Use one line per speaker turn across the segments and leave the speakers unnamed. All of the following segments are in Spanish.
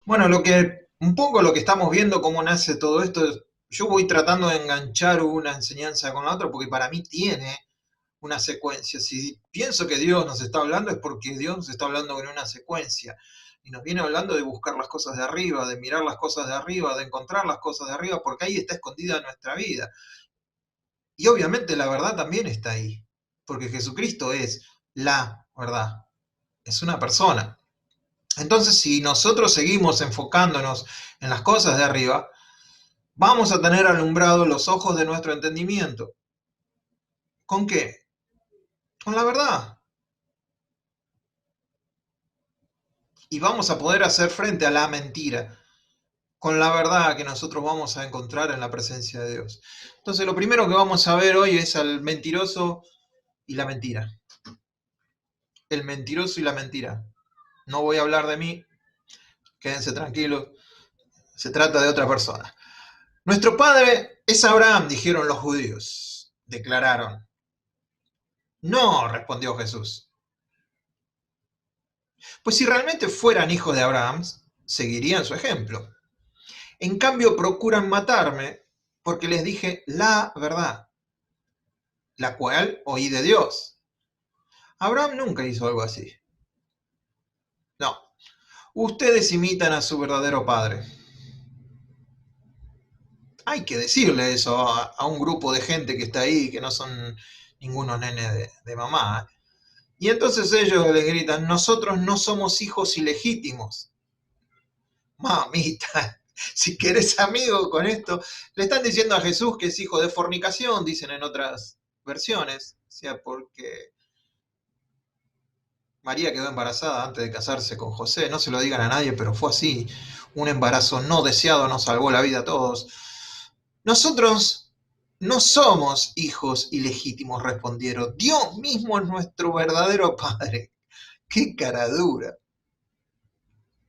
Bueno, un poco lo que estamos viendo, cómo nace todo esto, yo voy tratando de enganchar una enseñanza con la otra porque para mí tiene una secuencia. Si pienso que Dios nos está hablando es porque Dios nos está hablando en una secuencia y nos viene hablando de buscar las cosas de arriba, de mirar las cosas de arriba, de encontrar las cosas de arriba, porque ahí está escondida nuestra vida. Y obviamente la verdad también está ahí, porque Jesucristo es la verdad, es una persona. Entonces, si nosotros seguimos enfocándonos en las cosas de arriba, vamos a tener alumbrados los ojos de nuestro entendimiento. ¿Con qué? Con la verdad. Y vamos a poder hacer frente a la mentira, con la verdad que nosotros vamos a encontrar en la presencia de Dios. Entonces, lo primero que vamos a ver hoy es al mentiroso y la mentira. El mentiroso y la mentira. No voy a hablar de mí, quédense tranquilos, se trata de otra persona. Nuestro padre es Abraham, dijeron los judíos, declararon. No, respondió Jesús. Pues si realmente fueran hijos de Abraham, seguirían su ejemplo. En cambio, procuran matarme porque les dije la verdad, la cual oí de Dios. Abraham nunca hizo algo así. No, ustedes imitan a su verdadero padre. Hay que decirle eso a un grupo de gente que está ahí, que no son ningunos nenes de mamá. Y entonces ellos le gritan, nosotros no somos hijos ilegítimos. Mamita, si querés amigo con esto, le están diciendo a Jesús que es hijo de fornicación, dicen en otras versiones, o sea, porque María quedó embarazada antes de casarse con José, no se lo digan a nadie, pero fue así, un embarazo no deseado nos salvó la vida a todos. Nosotros no somos hijos ilegítimos, respondieron, Dios mismo es nuestro verdadero Padre. Qué cara dura,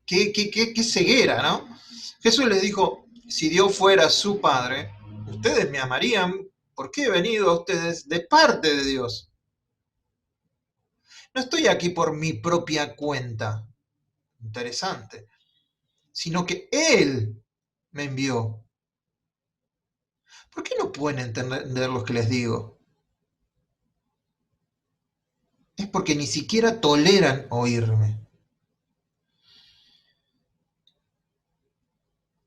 qué ceguera, ¿no? Jesús les dijo, si Dios fuera su Padre, ustedes me amarían porque he venido a ustedes de parte de Dios. No estoy aquí por mi propia cuenta, interesante, sino que Él me envió. ¿Por qué no pueden entender lo que les digo? Es porque ni siquiera toleran oírme.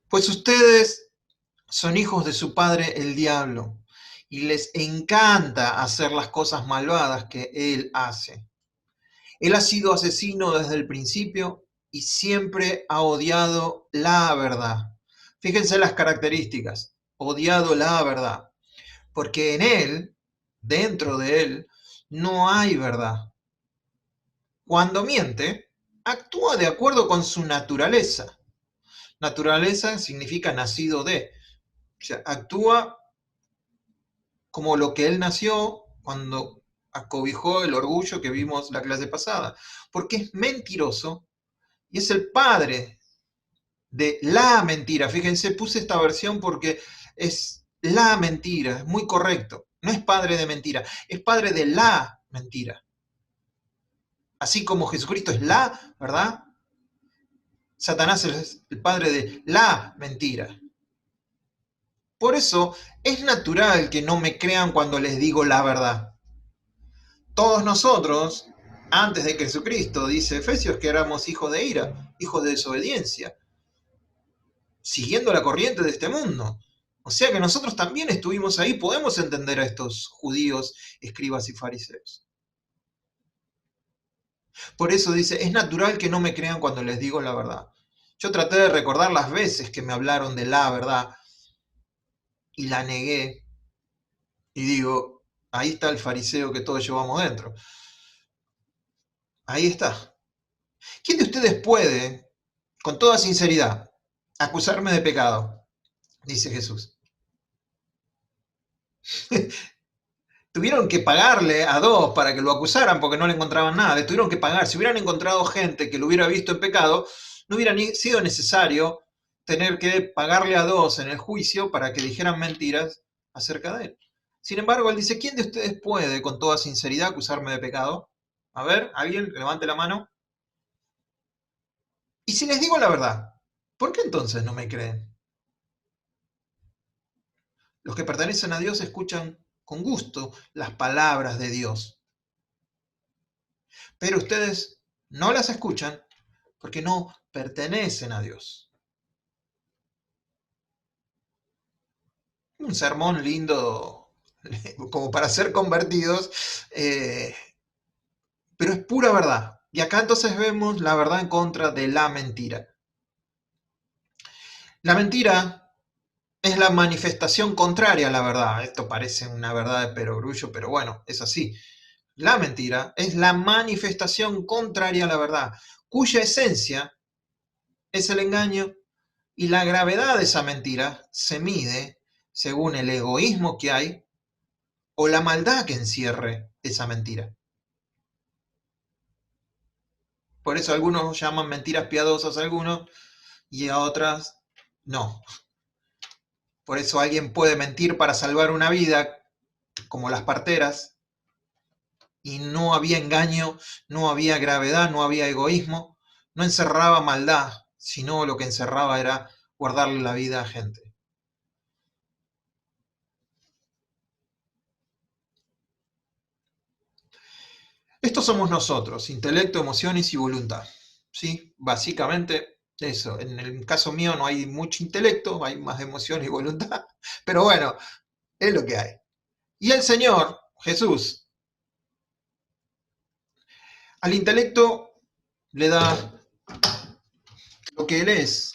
Pues ustedes son hijos de su padre el diablo y les encanta hacer las cosas malvadas que él hace. Él ha sido asesino desde el principio y siempre ha odiado la verdad. Fíjense las características. Odiado la verdad. Porque en él, dentro de él, no hay verdad. Cuando miente, actúa de acuerdo con su naturaleza. Naturaleza significa nacido de. O sea, actúa como lo que él nació cuando acobijó el orgullo que vimos la clase pasada. Porque es mentiroso y es el padre de la mentira. Fíjense, puse esta versión porque es la mentira, es muy correcto. No es padre de mentira, es padre de la mentira. Así como Jesucristo es la verdad, Satanás es el padre de la mentira. Por eso es natural que no me crean cuando les digo la verdad. Todos nosotros, antes de Jesucristo, dice Efesios, que éramos hijos de ira, hijos de desobediencia, siguiendo la corriente de este mundo. O sea que nosotros también estuvimos ahí, podemos entender a estos judíos, escribas y fariseos. Por eso dice, es natural que no me crean cuando les digo la verdad. Yo traté de recordar las veces que me hablaron de la verdad y la negué. Y digo, ahí está el fariseo que todos llevamos dentro. Ahí está. ¿Quién de ustedes puede, con toda sinceridad, acusarme de pecado? Dice Jesús. Tuvieron que pagarle a dos para que lo acusaran porque no le encontraban nada. Le tuvieron que pagar. Si hubieran encontrado gente que lo hubiera visto en pecado, no hubiera sido necesario tener que pagarle a dos en el juicio para que dijeran mentiras acerca de él. Sin embargo, él dice, ¿quién de ustedes puede con toda sinceridad acusarme de pecado? A ver, alguien, levante la mano. Y si les digo la verdad, ¿Por qué entonces no me creen? Los que pertenecen a Dios escuchan con gusto las palabras de Dios, pero ustedes no las escuchan porque no pertenecen a Dios. Un sermón lindo como para ser convertidos, pero es pura verdad. Y acá entonces vemos la verdad en contra de la mentira. La mentira es la manifestación contraria a la verdad. Esto parece una verdad de perogrullo, pero bueno, es así. La mentira es la manifestación contraria a la verdad, cuya esencia es el engaño, y la gravedad de esa mentira se mide según el egoísmo que hay o la maldad que encierre esa mentira. Por eso algunos llaman mentiras piadosas a algunos y a otras no. Por eso alguien puede mentir para salvar una vida, como las parteras, y no había engaño, no había gravedad, no había egoísmo, no encerraba maldad, sino lo que encerraba era guardarle la vida a gente. Estos somos nosotros, intelecto, emociones y voluntad. ¿Sí? Básicamente eso. En el caso mío no hay mucho intelecto, hay más emoción y voluntad, pero bueno, es lo que hay. Y el Señor, Jesús, al intelecto le da lo que Él es,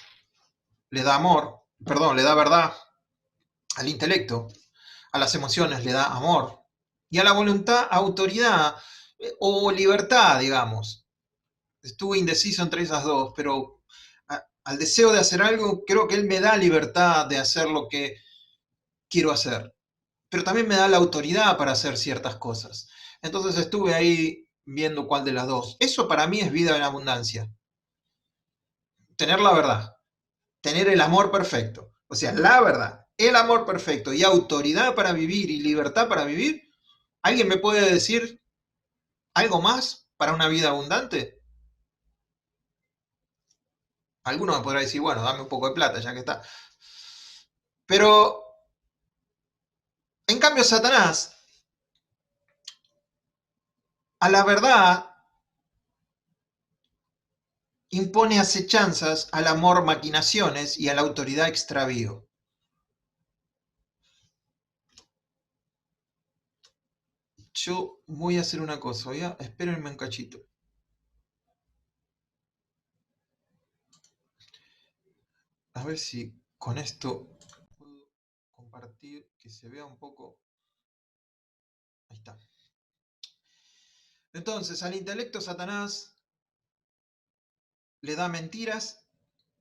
le da amor, perdón, le da verdad al intelecto, a las emociones le da amor, y a la voluntad autoridad o libertad, digamos. Estuve indeciso entre esas dos, pero al deseo de hacer algo, creo que Él me da libertad de hacer lo que quiero hacer, pero también me da la autoridad para hacer ciertas cosas. Entonces estuve ahí viendo cuál de las dos. Eso para mí es vida en abundancia. Tener la verdad, tener el amor perfecto, o sea, la verdad, el amor perfecto y autoridad para vivir y libertad para vivir. ¿Alguien me puede decir algo más para una vida abundante? Alguno me podrá decir, bueno, dame un poco de plata ya que está. Pero en cambio Satanás, a la verdad, impone acechanzas, al amor maquinaciones y a la autoridad extravío. Yo voy a hacer una cosa, espérenme un cachito. A ver si con esto puedo compartir, que se vea un poco. Ahí está. Entonces, al intelecto Satanás le da mentiras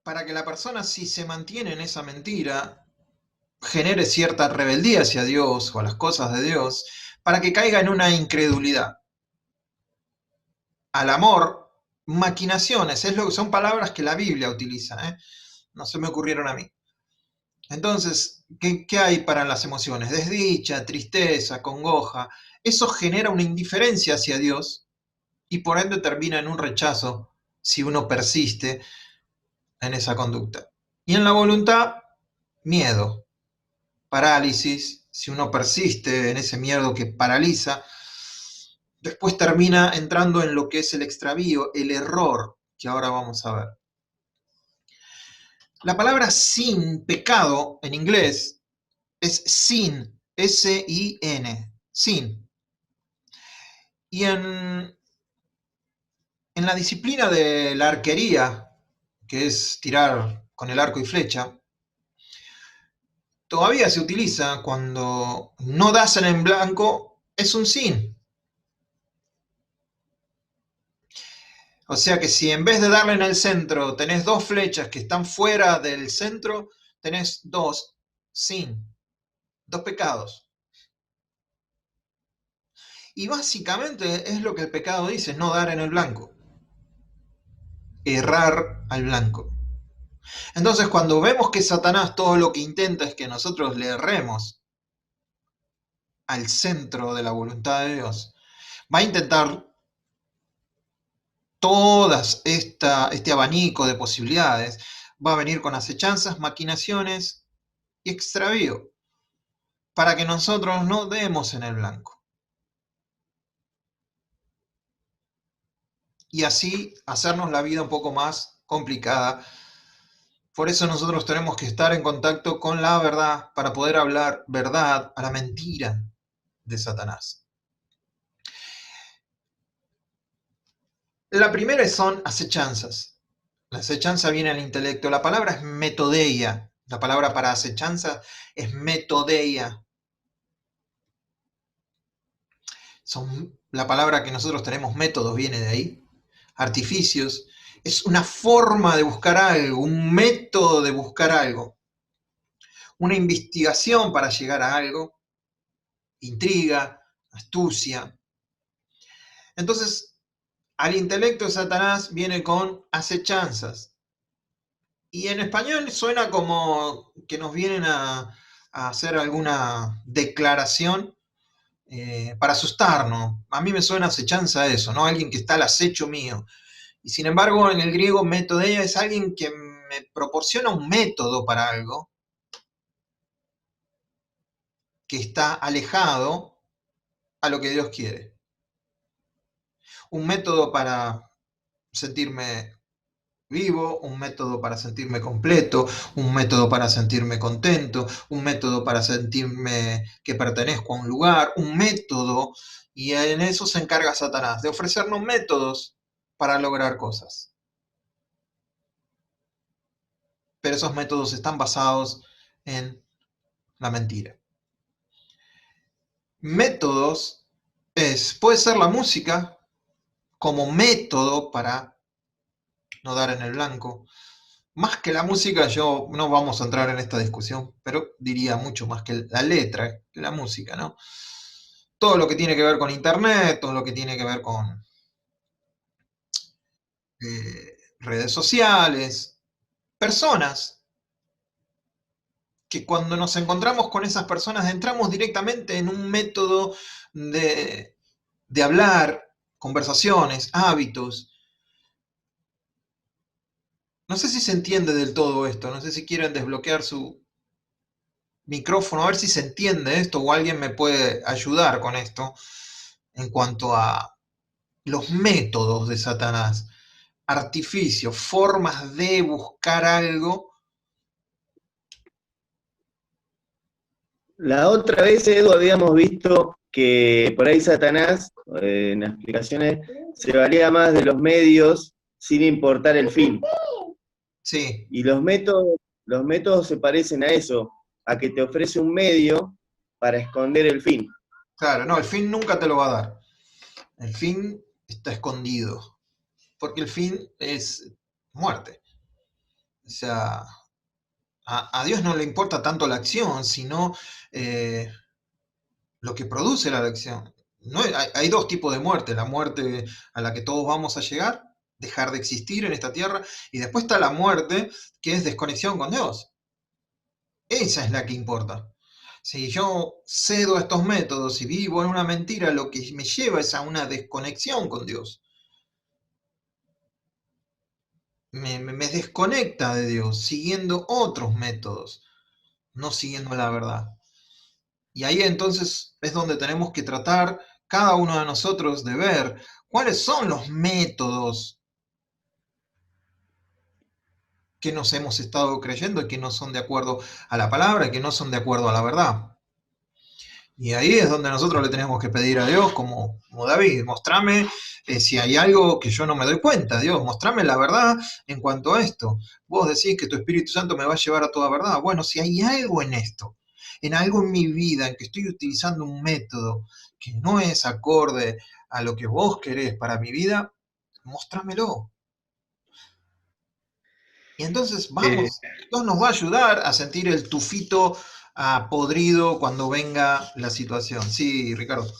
para que la persona, si se mantiene en esa mentira, genere cierta rebeldía hacia Dios o a las cosas de Dios, para que caiga en una incredulidad. Al amor, maquinaciones, son palabras que la Biblia utiliza, no se me ocurrieron a mí. Entonces, ¿qué hay para las emociones? Desdicha, tristeza, congoja. Eso genera una indiferencia hacia Dios y por ende termina en un rechazo si uno persiste en esa conducta. Y en la voluntad, miedo, parálisis, si uno persiste en ese miedo que paraliza, después termina entrando en lo que es el extravío, el error, que ahora vamos a ver. La palabra sin, pecado, en inglés, es sin, S-I-N, sin. Y en la disciplina de la arquería, que es tirar con el arco y flecha, todavía se utiliza cuando no das en blanco, es un sin. O sea que si en vez de darle en el centro tenés dos flechas que están fuera del centro, tenés dos sin, dos pecados. Y básicamente es lo que el pecado dice, no dar en el blanco, errar al blanco. Entonces cuando vemos que Satanás todo lo que intenta es que nosotros le erremos al centro de la voluntad de Dios, va a intentar todas este abanico de posibilidades, va a venir con acechanzas, maquinaciones y extravío, para que nosotros no demos en el blanco. Y así hacernos la vida un poco más complicada. Por eso nosotros tenemos que estar en contacto con la verdad para poder hablar verdad a la mentira de Satanás. La primera son acechanzas. La acechanza viene al intelecto. La palabra es metodeia. La palabra para acechanza es metodeia. La palabra que nosotros tenemos, métodos, viene de ahí. Artificios. Es una forma de buscar algo, un método de buscar algo. Una investigación para llegar a algo. Intriga, astucia. Entonces, al intelecto de Satanás viene con acechanzas. Y en español suena como que nos vienen a hacer alguna declaración para asustarnos. A mí me suena acechanza eso, ¿no? Alguien que está al acecho mío. Y sin embargo, en el griego, metodeia es alguien que me proporciona un método para algo que está alejado a lo que Dios quiere. Un método para sentirme vivo, un método para sentirme completo, un método para sentirme contento, un método para sentirme que pertenezco a un lugar, un método, y en eso se encarga Satanás, de ofrecernos métodos para lograr cosas. Pero esos métodos están basados en la mentira. Métodos puede ser la música como método para no dar en el blanco. Más que la música, yo no vamos a entrar en esta discusión, pero diría mucho más que la letra, que la música, ¿no? Todo lo que tiene que ver con internet, todo lo que tiene que ver con redes sociales, personas, que cuando nos encontramos con esas personas entramos directamente en un método de hablar, conversaciones, hábitos. No sé si se entiende del todo esto, no sé si quieren desbloquear su micrófono, a ver si se entiende esto o alguien me puede ayudar con esto en cuanto a los métodos de Satanás, artificios, formas de buscar algo.
La otra vez, Edu, habíamos visto que por ahí Satanás, en las explicaciones, se valía más de los medios sin importar el fin.
Sí,
Y los métodos se parecen a eso, a que te ofrece un medio para esconder el fin.
claro, no, el fin nunca te lo va a dar. El fin está escondido, porque el fin es muerte. O sea, a Dios no le importa tanto la acción, sino lo que produce la acción. No, hay dos tipos de muerte, la muerte a la que todos vamos a llegar, dejar de existir en esta tierra, y después está la muerte que es desconexión con Dios. Esa es la que importa. Si yo cedo a estos métodos y vivo en una mentira, lo que me lleva es a una desconexión con Dios. Me desconecta de Dios, siguiendo otros métodos, no siguiendo la verdad. Y ahí entonces es donde tenemos que tratar cada uno de nosotros de ver cuáles son los métodos que nos hemos estado creyendo y que no son de acuerdo a la palabra y que no son de acuerdo a la verdad. Y ahí es donde nosotros le tenemos que pedir a Dios, como David, mostrame si hay algo que yo no me doy cuenta, Dios, mostrame la verdad en cuanto a esto. Vos decís que tu Espíritu Santo me va a llevar a toda verdad. Bueno, si hay algo en esto, en algo en mi vida, en que estoy utilizando un método que no es acorde a lo que vos querés para mi vida, mostrámelo. Y entonces
Eh,
vamos, Dios nos va a ayudar a sentir el tufito podrido cuando venga la situación. Sí, Ricardo.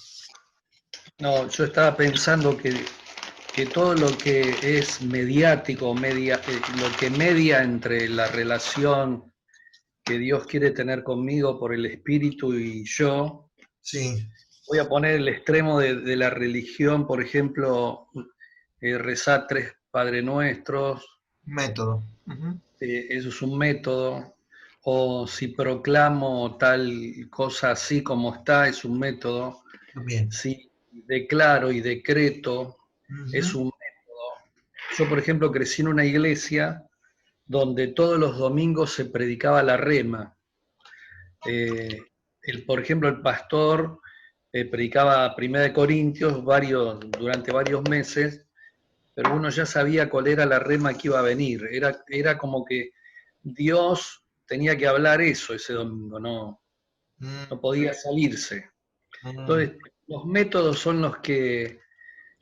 No, yo estaba pensando que todo lo que es mediático, lo que media entre la relación que Dios quiere tener conmigo por el Espíritu y yo,
Sí,
voy a poner el extremo de la religión, por ejemplo, rezar tres Padre Nuestros,
método. Ujú.
eso es un método, o si proclamo tal cosa así como está, es un método,
También.
si declaro y decreto, es
Ujú.
un método. Yo, por ejemplo, crecí en una iglesia donde todos los domingos se predicaba la rema. Por ejemplo, el pastor predicaba Primera de Corintios durante varios meses, pero uno ya sabía cuál era la rema que iba a venir. Era como que Dios tenía que hablar eso ese domingo, no
Mm,
podía salirse.
mm.
Entonces, los métodos son los que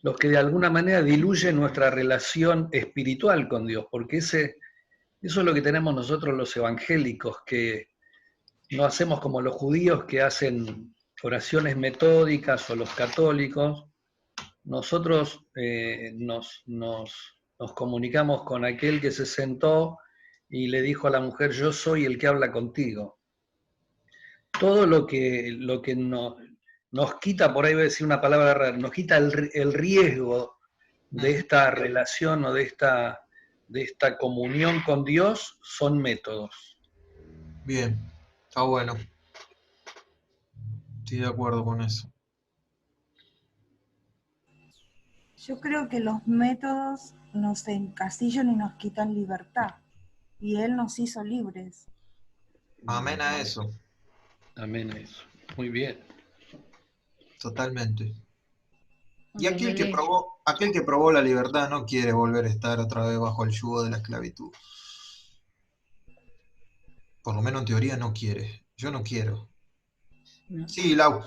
de alguna manera diluyen nuestra relación espiritual con Dios, porque eso es lo que tenemos nosotros los evangélicos, que no hacemos como los judíos que hacen oraciones metódicas o los católicos. Nosotros nos comunicamos con aquel que se sentó y le dijo a la mujer, yo soy el que habla contigo. Todo lo que nos quita, por ahí voy a decir una palabra rara, nos quita el riesgo de
Ujú.
esta relación o de esta comunión con Dios son métodos.
Bien, está bueno, estoy de acuerdo con eso.
Yo creo que los métodos nos encasillan y nos quitan libertad. Y Él nos hizo libres.
Amén a eso,
Amén a eso. Muy bien.
totalmente. Y
Déjele.
aquel que probó la libertad no quiere volver a estar otra vez bajo el yugo de la esclavitud. Por lo menos en teoría no quiere. Yo no quiero.
No.
Sí, Lau.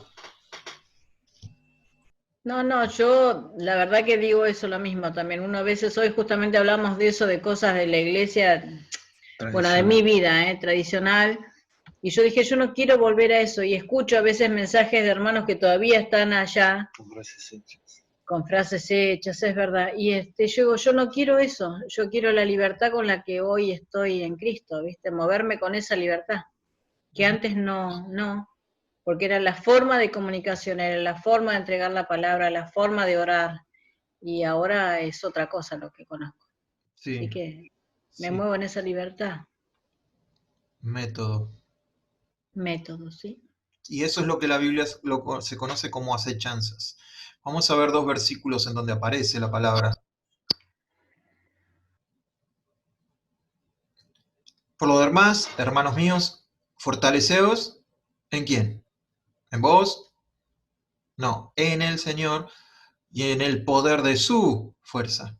No, yo la verdad que digo eso lo mismo también. Uno a veces, hoy justamente hablamos de eso, de cosas de la iglesia, bueno, de mi vida, tradicional, y yo dije, yo no quiero volver a eso, y escucho a veces mensajes de hermanos que todavía están allá, con frases hechas, es verdad, y yo digo, yo no quiero eso, yo quiero la libertad con la que hoy estoy en Cristo, ¿viste? Moverme con esa libertad, que antes no, porque era la forma de comunicación, era la forma de entregar la palabra, la forma de orar, y ahora es otra cosa lo que conozco. Así
Sí,
que me
sí.
muevo en esa libertad.
Método.
Método, ¿sí?
Y eso es lo que la Biblia se conoce como acechanzas. Vamos a ver dos versículos en donde aparece la palabra. Por lo demás, hermanos míos, fortaleceos ¿en quién? ¿En vos? No, en el Señor y en el poder de su fuerza.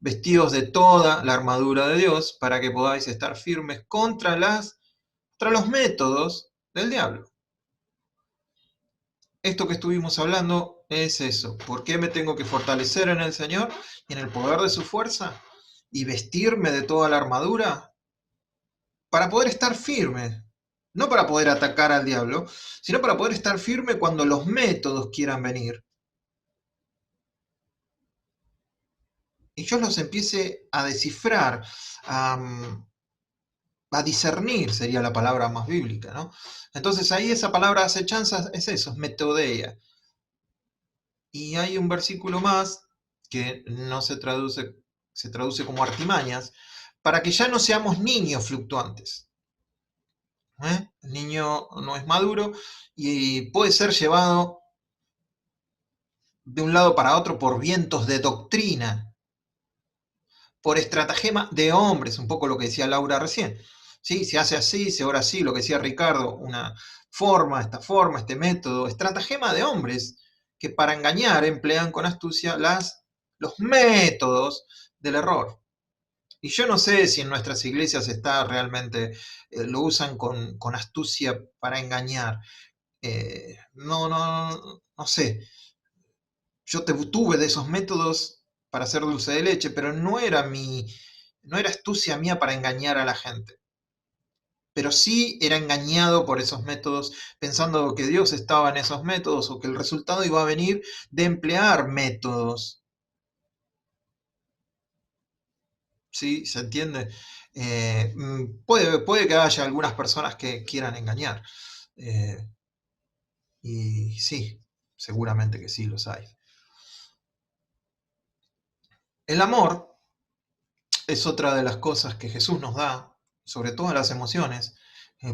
Vestidos de toda la armadura de Dios para que podáis estar firmes contra los métodos del diablo. Esto que estuvimos hablando es eso. ¿Por qué me tengo que fortalecer en el Señor y en el poder de su fuerza? Y vestirme de toda la armadura para poder estar firme. No para poder atacar al diablo, sino para poder estar firme cuando los métodos quieran venir. Y yo los empiece a descifrar, a discernir, sería la palabra más bíblica, ¿no? Entonces ahí esa palabra acechanza es eso, es metodeia. Y hay un versículo más que no se traduce como artimañas, para que ya no seamos niños fluctuantes. El niño no es maduro y puede ser llevado de un lado para otro por vientos de doctrina, por estratagema de hombres, un poco lo que decía Laura recién. ¿Sí? Se hace así, se ora así, lo que decía Ricardo, una forma, este método, estratagema de hombres que para engañar emplean con astucia los métodos del error. Y yo no sé si en nuestras iglesias está realmente, lo usan con astucia para engañar. No sé. Yo tuve de esos métodos para hacer dulce de leche, pero no era astucia mía para engañar a la gente. Pero sí era engañado por esos métodos, pensando que Dios estaba en esos métodos o que el resultado iba a venir de emplear métodos. ¿Sí? ¿Se entiende? Puede que haya algunas personas que quieran engañar. Eh, y sí, seguramente que sí los hay. El amor es otra de las cosas que Jesús nos da, sobre todo las emociones,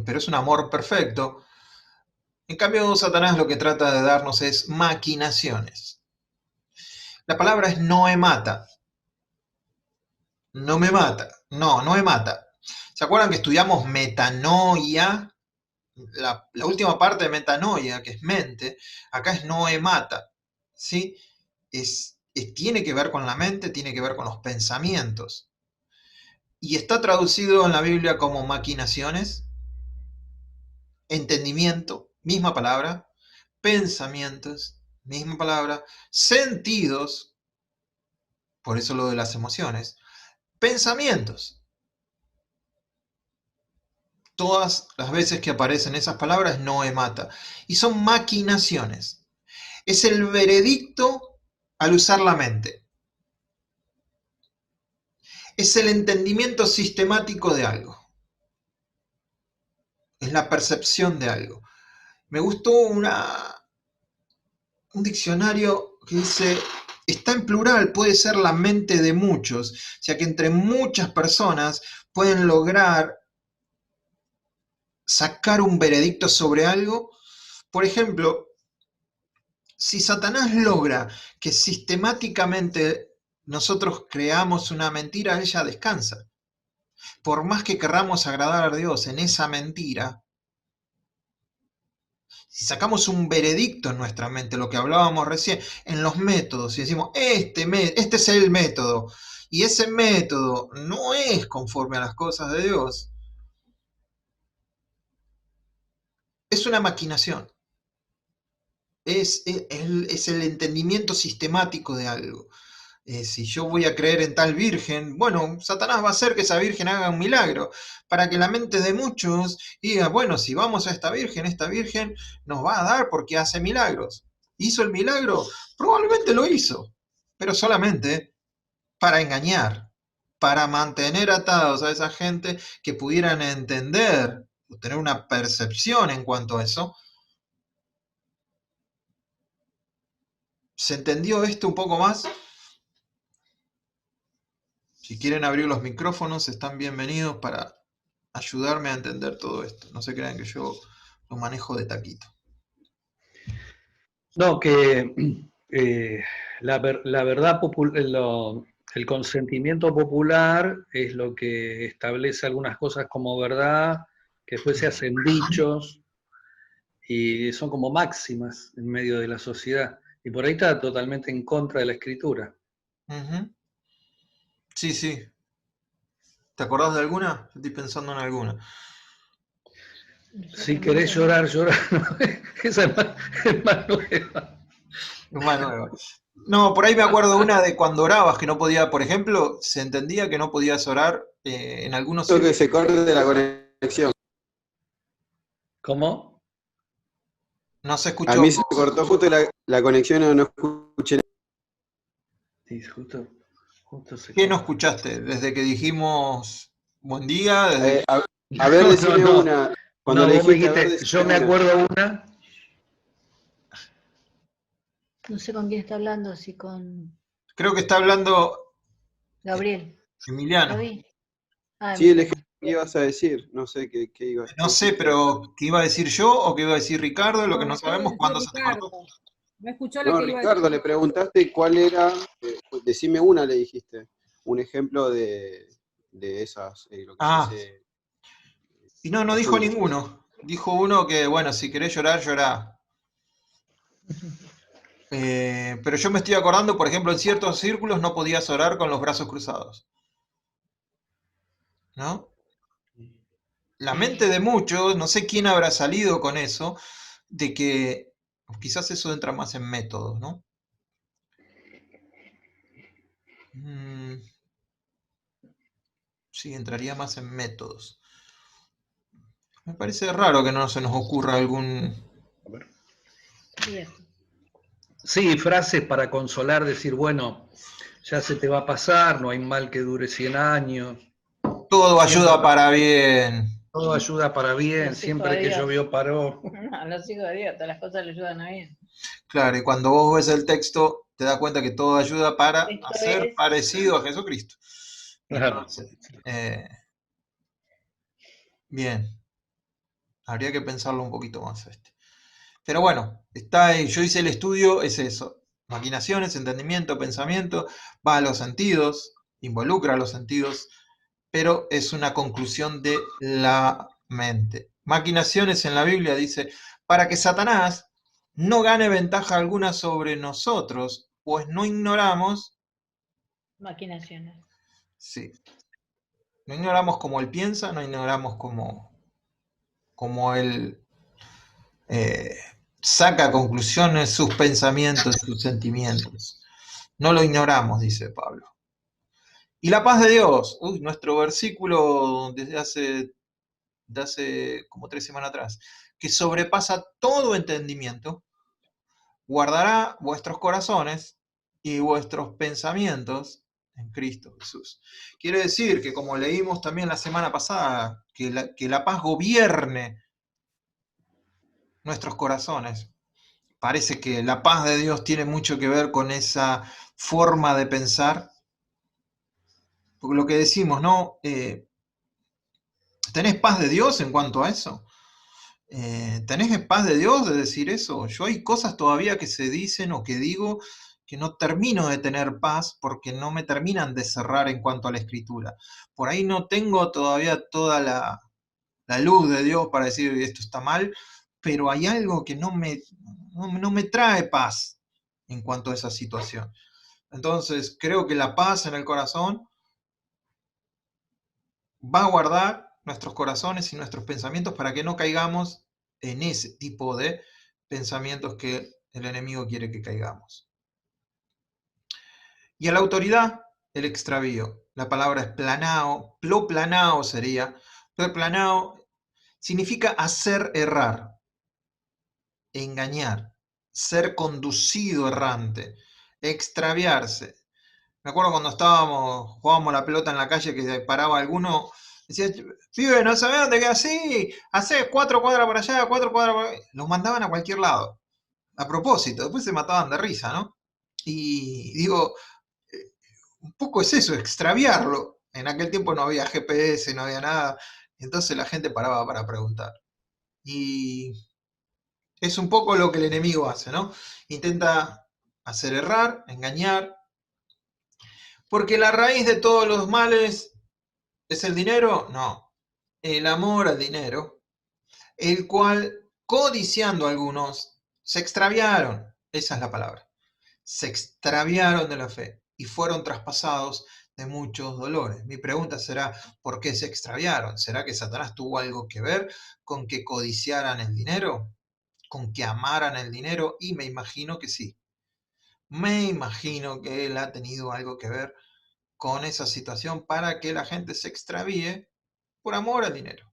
pero es un amor perfecto. En cambio, Satanás lo que trata de darnos es maquinaciones. La palabra es noemata. No me mata. No me mata. ¿Se acuerdan que estudiamos metanoia? La última parte de metanoia, que es mente, acá es noemata. ¿Sí? Tiene que ver con la mente, tiene que ver con los pensamientos. Y está traducido en la Biblia como maquinaciones, entendimiento, misma palabra, pensamientos, misma palabra, sentidos, por eso lo de las emociones, pensamientos. Todas las veces que aparecen esas palabras, noemata. Y son maquinaciones. Es el veredicto al usar la mente. Es el entendimiento sistemático de algo. Es la percepción de algo. Me gustó un diccionario que dice, está en plural, puede ser la mente de muchos, o sea que entre muchas personas pueden lograr sacar un veredicto sobre algo. Por ejemplo, si Satanás logra que sistemáticamente nosotros creamos una mentira, él ya descansa. Por más que querramos agradar a Dios en esa mentira, si sacamos un veredicto en nuestra mente, lo que hablábamos recién, en los métodos, y decimos, este es el método, y ese método no es conforme a las cosas de Dios, es una maquinación. Es el entendimiento sistemático de algo. Si yo voy a creer en tal virgen, bueno, Satanás va a hacer que esa virgen haga un milagro, para que la mente de muchos diga, bueno, si vamos a esta virgen nos va a dar porque hace milagros. ¿Hizo el milagro? Probablemente lo hizo, pero solamente para engañar, para mantener atados a esa gente que pudieran entender, o tener una percepción en cuanto a eso. ¿Se entendió esto un poco más? Si quieren abrir los micrófonos, están bienvenidos para ayudarme a entender todo esto. No se crean que yo lo manejo de taquito.
No, que la verdad el consentimiento popular es lo que establece algunas cosas como verdad, que después se hacen dichos y son como máximas en medio de la sociedad. Y por ahí está totalmente en contra de la escritura.
Sí, sí. ¿Te acordás de alguna? Estoy pensando en alguna.
Si querés llorar, llorar. Esa es más nueva.
Más nueva. No, por ahí me acuerdo una de cuando orabas, que no podía, por ejemplo, se entendía que no podías orar en algunos...
Creo que se corte la conexión.
¿Cómo?
No se escuchó.
A mí se cortó justo la conexión o no escuché nada.
Sí, justo se
¿Qué
corta.
no escuchaste? Desde que dijimos buen día, desde...
A ver, decime una. Cuando le
vos me
dijiste,
dijiste, yo me acuerdo una.
No sé con quién está hablando, si con
Creo que está hablando
Gabriel.
Emiliano.
¿Gaby? Ah,
Sí,
Emiliano.
¿qué ibas a decir? No sé qué iba a decir.
No sé, pero ¿qué iba a decir yo o qué iba a decir Ricardo? Lo que no
No,
sabemos cuándo se te cortó.
No escuchó lo
No,
que iba a
Ricardo,
decir.
le preguntaste cuál era, decime una, le dijiste, un ejemplo de esas, lo que
Ah.
se hace.
Y no dijo ninguno. Dijo uno que, bueno, si querés llorar, llorá. Pero yo me estoy acordando, por ejemplo, en ciertos círculos no podías orar con los brazos cruzados. ¿No? La mente de muchos, no sé quién habrá salido con eso, de que quizás eso entra más en métodos, ¿no? Sí, entraría más en métodos. Me parece raro que no se nos ocurra algún...
Sí, frases para consolar, decir, bueno, ya se te va a pasar, no hay mal que dure 100 años.
Todo ayuda para bien.
Todo ayuda para bien, siempre que llovió paró.
No, los hijos de Dios, todas las cosas le ayudan a bien.
Claro, y cuando vos ves el texto, te das cuenta que todo ayuda para
Esto
hacer
es...
parecido a Jesucristo.
Claro.
Entonces, bien, habría que pensarlo un poquito más este. Pero bueno, está ahí. Yo hice el estudio, es eso. Maquinaciones, entendimiento, pensamiento, va a los sentidos, involucra a los sentidos, pero es una conclusión de la mente. Maquinaciones en la Biblia dice, para que Satanás no gane ventaja alguna sobre nosotros, pues no ignoramos,
Maquinaciones.
sí, no ignoramos cómo él piensa, no ignoramos cómo él saca conclusiones, sus pensamientos, sus sentimientos. No lo ignoramos, dice Pablo. Y la paz de Dios, nuestro versículo desde hace como 3 semanas atrás, que sobrepasa todo entendimiento, guardará vuestros corazones y vuestros pensamientos en Cristo Jesús. Quiere decir que, como leímos también la semana pasada, que la paz gobierne nuestros corazones. Parece que la paz de Dios tiene mucho que ver con esa forma de pensar. Porque lo que decimos, ¿no? ¿Tenés paz de Dios en cuanto a eso? ¿Tenés paz de Dios de decir eso? Yo hay cosas todavía que se dicen o que digo que no termino de tener paz porque no me terminan de cerrar en cuanto a la escritura. Por ahí no tengo todavía toda la luz de Dios para decir esto está mal, pero hay algo que no me trae paz en cuanto a esa situación. Entonces, creo que la paz en el corazón va a guardar nuestros corazones y nuestros pensamientos para que no caigamos en ese tipo de pensamientos que el enemigo quiere que caigamos. Y a la autoridad, el extravío. La palabra es planao, ploplanao sería. Ploplanao significa hacer errar, engañar, ser conducido errante, extraviarse. Me acuerdo cuando jugábamos la pelota en la calle que paraba alguno, decía, pibe, no sabés dónde queda así, hacés 4 cuadras por allá, 4 cuadras por allá. Los mandaban a cualquier lado, a propósito, después se mataban de risa, ¿no? Y digo, un poco es eso, extraviarlo. En aquel tiempo no había GPS, no había nada, entonces la gente paraba para preguntar. Y es un poco lo que el enemigo hace, ¿no? Intenta hacer errar, engañar, porque la raíz de todos los males es el dinero, no, el amor al dinero, el cual, codiciando algunos, se extraviaron, esa es la palabra, se extraviaron de la fe y fueron traspasados de muchos dolores. Mi pregunta será, ¿por qué se extraviaron? ¿Será que Satanás tuvo algo que ver con que codiciaran el dinero? ¿Con que amaran el dinero? Y me imagino que sí. Me imagino que él ha tenido algo que ver con esa situación para que la gente se extravíe por amor al dinero.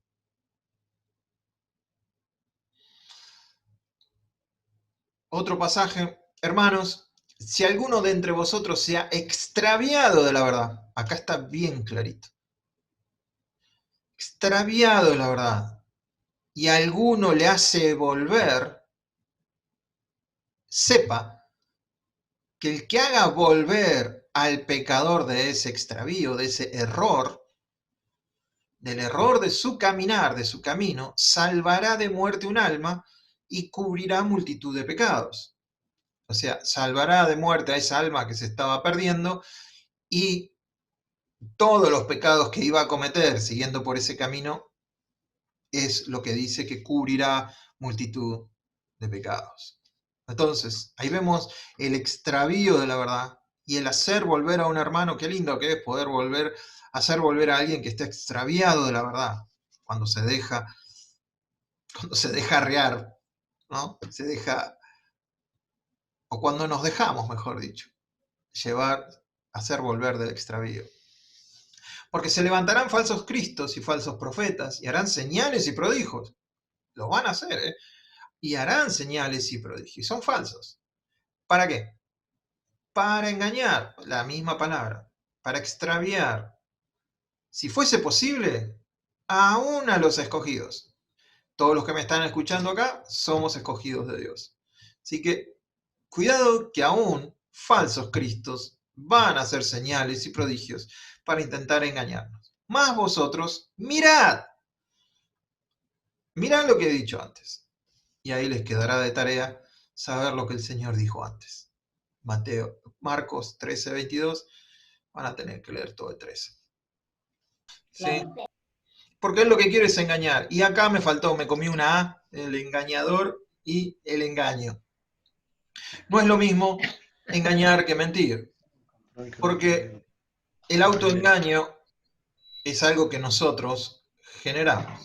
Otro pasaje, hermanos, si alguno de entre vosotros se ha extraviado de la verdad, acá está bien clarito, extraviado de la verdad, y alguno le hace volver, sepa que el que haga volver al pecador de ese extravío, de ese error, del error de su caminar, de su camino, salvará de muerte un alma y cubrirá multitud de pecados. O sea, salvará de muerte a esa alma que se estaba perdiendo y todos los pecados que iba a cometer siguiendo por ese camino es lo que dice que cubrirá multitud de pecados. Entonces, ahí vemos el extravío de la verdad y el hacer volver a un hermano. Qué lindo que es poder hacer volver a alguien que está extraviado de la verdad, cuando se deja arrear, ¿no? O cuando nos dejamos, mejor dicho, hacer volver del extravío. Porque se levantarán falsos cristos y falsos profetas y harán señales y prodigios. Lo van a hacer, ¿eh? Y harán señales y prodigios. Son falsos. ¿Para qué? Para engañar, la misma palabra. Para extraviar. Si fuese posible, aún a los escogidos. Todos los que me están escuchando acá somos escogidos de Dios. Así que cuidado que aún falsos cristos van a hacer señales y prodigios para intentar engañarnos. Mas vosotros, mirad lo que he dicho antes. Y ahí les quedará de tarea saber lo que el Señor dijo antes. Marcos 13:22, van a tener que leer todo el 13. ¿Sí? Porque él lo que quiere es engañar. Y acá me comí una A, el engañador y el engaño. No es lo mismo engañar que mentir, porque el autoengaño es algo que nosotros generamos.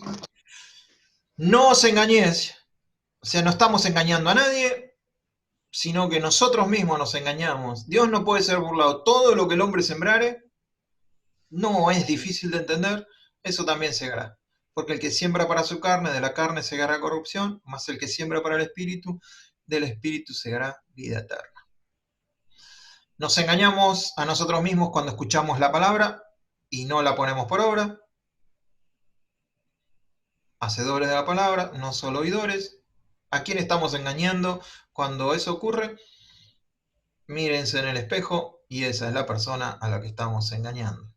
No os engañéis, o sea, no estamos engañando a nadie, sino que nosotros mismos nos engañamos. Dios no puede ser burlado. Todo lo que el hombre sembrare no es difícil de entender, eso también segará. Porque el que siembra para su carne, de la carne segará corrupción, mas el que siembra para el espíritu, del espíritu segará vida eterna. Nos engañamos a nosotros mismos cuando escuchamos la palabra y no la ponemos por obra. Hacedores de la palabra, no solo oidores. ¿A quién estamos engañando cuando eso ocurre? Mírense en el espejo y esa es la persona a la que estamos engañando.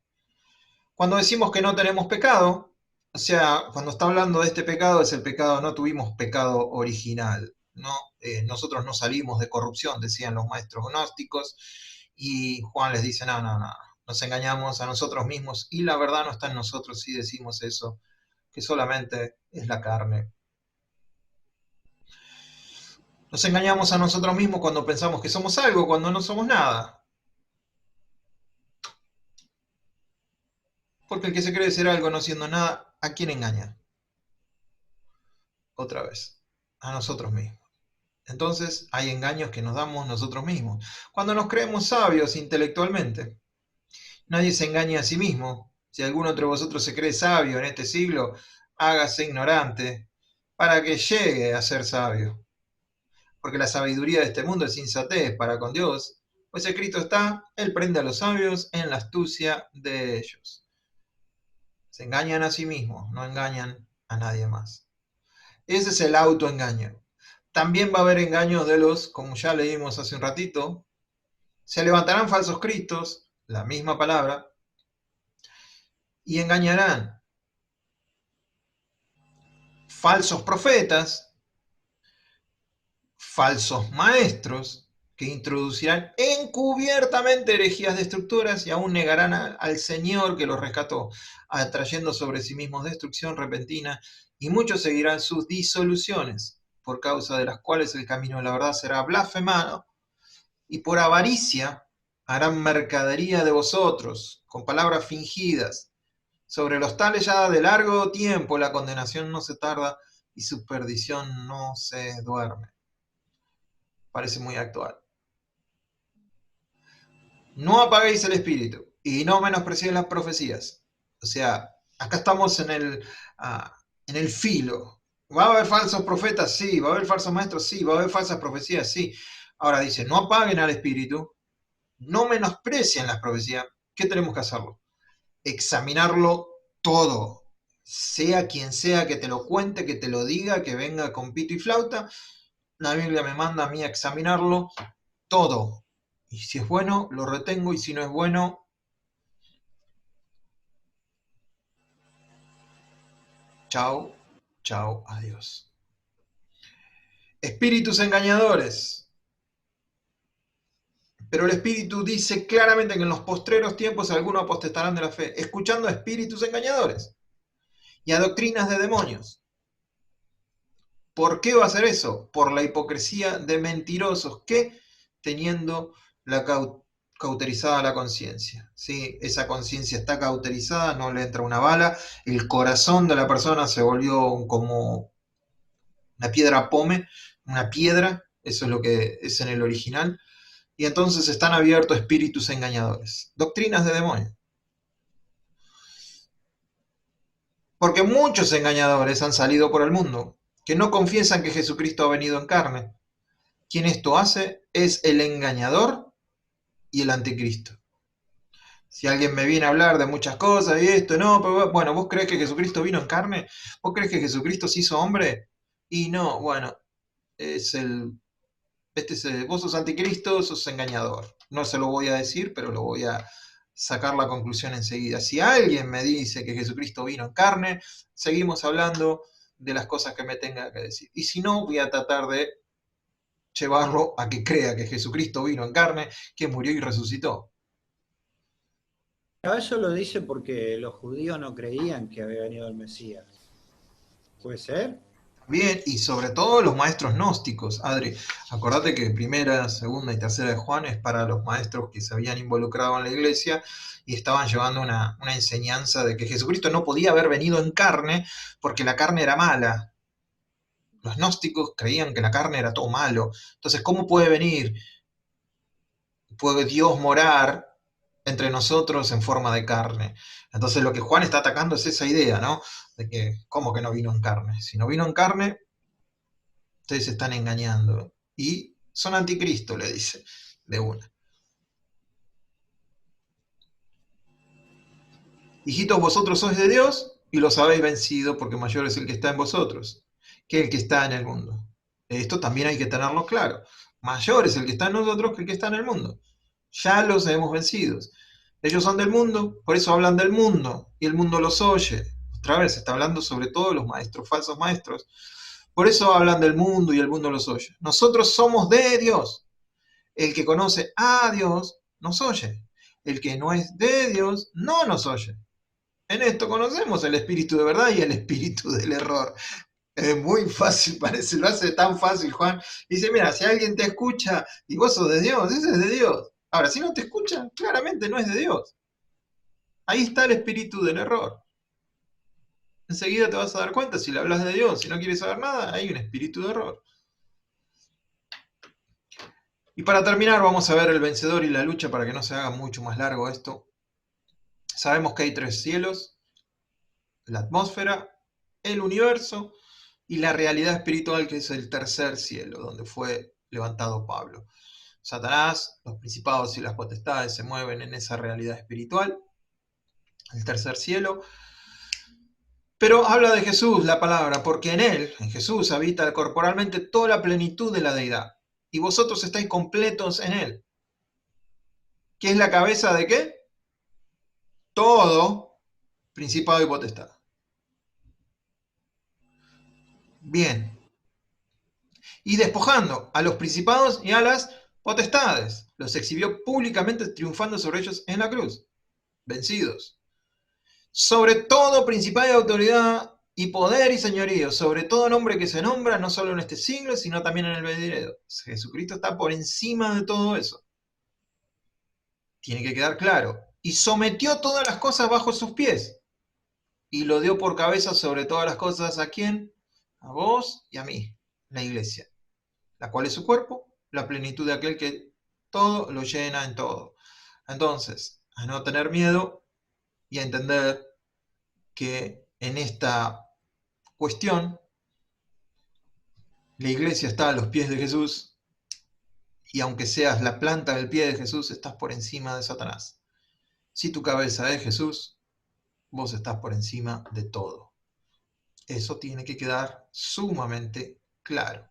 Cuando decimos que no tenemos pecado, o sea, cuando está hablando de este pecado, es el pecado, no tuvimos pecado original, ¿no? Nosotros no salimos de corrupción, decían los maestros gnósticos, y Juan les dice, no, nos engañamos a nosotros mismos, y la verdad no está en nosotros si decimos eso, que solamente es la carne. Nos engañamos a nosotros mismos cuando pensamos que somos algo, cuando no somos nada. Porque el que se cree ser algo no siendo nada, ¿a quién engaña? Otra vez, a nosotros mismos. Entonces hay engaños que nos damos nosotros mismos. Cuando nos creemos sabios intelectualmente, nadie se engaña a sí mismo. Si alguno entre vosotros se cree sabio en este siglo, hágase ignorante para que llegue a ser sabio. Porque la sabiduría de este mundo es insensatez para con Dios, pues escrito está, Él prende a los sabios en la astucia de ellos. Se engañan a sí mismos, no engañan a nadie más. Ese es el autoengaño. También va a haber engaños de los, como ya leímos hace un ratito, se levantarán falsos cristos, la misma palabra, y engañarán falsos profetas, falsos maestros, que introducirán encubiertamente herejías destructoras y aún negarán al Señor que los rescató, atrayendo sobre sí mismos destrucción repentina, y muchos seguirán sus disoluciones, por causa de las cuales el camino de la verdad será blasfemado, y por avaricia harán mercadería de vosotros, con palabras fingidas. Sobre los tales ya de largo tiempo la condenación no se tarda y su perdición no se duerme. Parece muy actual. No apaguéis el espíritu y no menospreciéis las profecías. O sea, acá estamos en el filo. ¿Va a haber falsos profetas? Sí. ¿Va a haber falsos maestros? Sí. ¿Va a haber falsas profecías? Sí. Ahora dice, no apaguen al espíritu, no menosprecien las profecías. ¿Qué tenemos que hacerlo? Examinarlo todo. Sea quien sea que te lo cuente, que te lo diga, que venga con pito y flauta, la Biblia me manda a mí a examinarlo todo. Y si es bueno, lo retengo, y si no es bueno, chao, adiós. Espíritus engañadores. Pero el Espíritu dice claramente que en los postreros tiempos algunos apostatarán de la fe, escuchando a espíritus engañadores y a doctrinas de demonios. ¿Por qué va a hacer eso? Por la hipocresía de mentirosos que, teniendo la cauterizada la conciencia, ¿sí? Esa conciencia está cauterizada, no le entra una bala, el corazón de la persona se volvió como una piedra pome, una piedra, eso es lo que es en el original, y entonces están abiertos espíritus engañadores, doctrinas de demonios. Porque muchos engañadores han salido por el mundo, que no confiesan que Jesucristo ha venido en carne. Quien esto hace es el engañador y el anticristo. Si alguien me viene a hablar de muchas cosas y esto, no, pero bueno, ¿vos crees que Jesucristo vino en carne? ¿Vos crees que Jesucristo se hizo hombre? Y no, bueno, vos sos anticristo, sos engañador. No se lo voy a decir, pero lo voy a sacar la conclusión enseguida. Si alguien me dice que Jesucristo vino en carne, seguimos hablando de las cosas que me tenga que decir. Y si no, voy a tratar de llevarlo a que crea que Jesucristo vino en carne, que murió y resucitó.
Pero eso lo dice porque los judíos no creían que había venido el Mesías. ¿Puede ser?
Bien, y sobre todo los maestros gnósticos. Adri, acordate que primera, segunda y tercera de Juan es para los maestros que se habían involucrado en la iglesia y estaban llevando una enseñanza de que Jesucristo no podía haber venido en carne porque la carne era mala. Los gnósticos creían que la carne era todo malo. Entonces, ¿cómo puede venir? ¿Puede Dios morar entre nosotros en forma de carne? Entonces lo que Juan está atacando es esa idea, ¿no? De que, ¿cómo que no vino en carne? Si no vino en carne, ustedes se están engañando. Y son anticristo, le dice, de una. Hijitos, vosotros sois de Dios y los habéis vencido, porque mayor es el que está en vosotros que el que está en el mundo. Esto también hay que tenerlo claro. Mayor es el que está en nosotros que el que está en el mundo. Ya los hemos vencido. Ellos son del mundo, por eso hablan del mundo, y el mundo los oye. Otra vez, está hablando sobre todo de los maestros, falsos maestros. Por eso hablan del mundo y el mundo los oye. Nosotros somos de Dios. El que conoce a Dios nos oye. El que no es de Dios no nos oye. En esto conocemos el espíritu de verdad y el espíritu del error. Es muy fácil, parece, lo hace tan fácil, Juan. Dice, mira, si alguien te escucha y vos sos de Dios, ese es de Dios. Ahora, si no te escucha, claramente no es de Dios. Ahí está el espíritu del error. Enseguida te vas a dar cuenta, si le hablas de Dios, si no quieres saber nada, hay un espíritu de error. Y para terminar, vamos a ver el vencedor y la lucha para que no se haga mucho más largo esto. Sabemos que hay 3 cielos, la atmósfera, el universo y la realidad espiritual, que es el tercer cielo, donde fue levantado Pablo. Satanás, los principados y las potestades se mueven en esa realidad espiritual, el tercer cielo. Pero habla de Jesús la palabra, porque en él, en Jesús, habita corporalmente toda la plenitud de la deidad. Y vosotros estáis completos en él. ¿Qué es la cabeza de qué? Todo principado y potestad. Bien. Y despojando a los principados y a las potestades, los exhibió públicamente triunfando sobre ellos en la cruz, vencidos. Sobre todo principado y autoridad y poder y señorío, sobre todo nombre que se nombra, no solo en este siglo, sino también en el venidero. Jesucristo está por encima de todo eso. Tiene que quedar claro. Y sometió todas las cosas bajo sus pies. Y lo dio por cabeza sobre todas las cosas, ¿a quién? A vos y a mí, la iglesia. La cual es su cuerpo, la plenitud de aquel que todo lo llena en todo. Entonces, a no tener miedo y a entender que en esta cuestión la iglesia está a los pies de Jesús y aunque seas la planta del pie de Jesús, estás por encima de Satanás. Si tu cabeza es Jesús, vos estás por encima de todo. Eso tiene que quedar sumamente claro.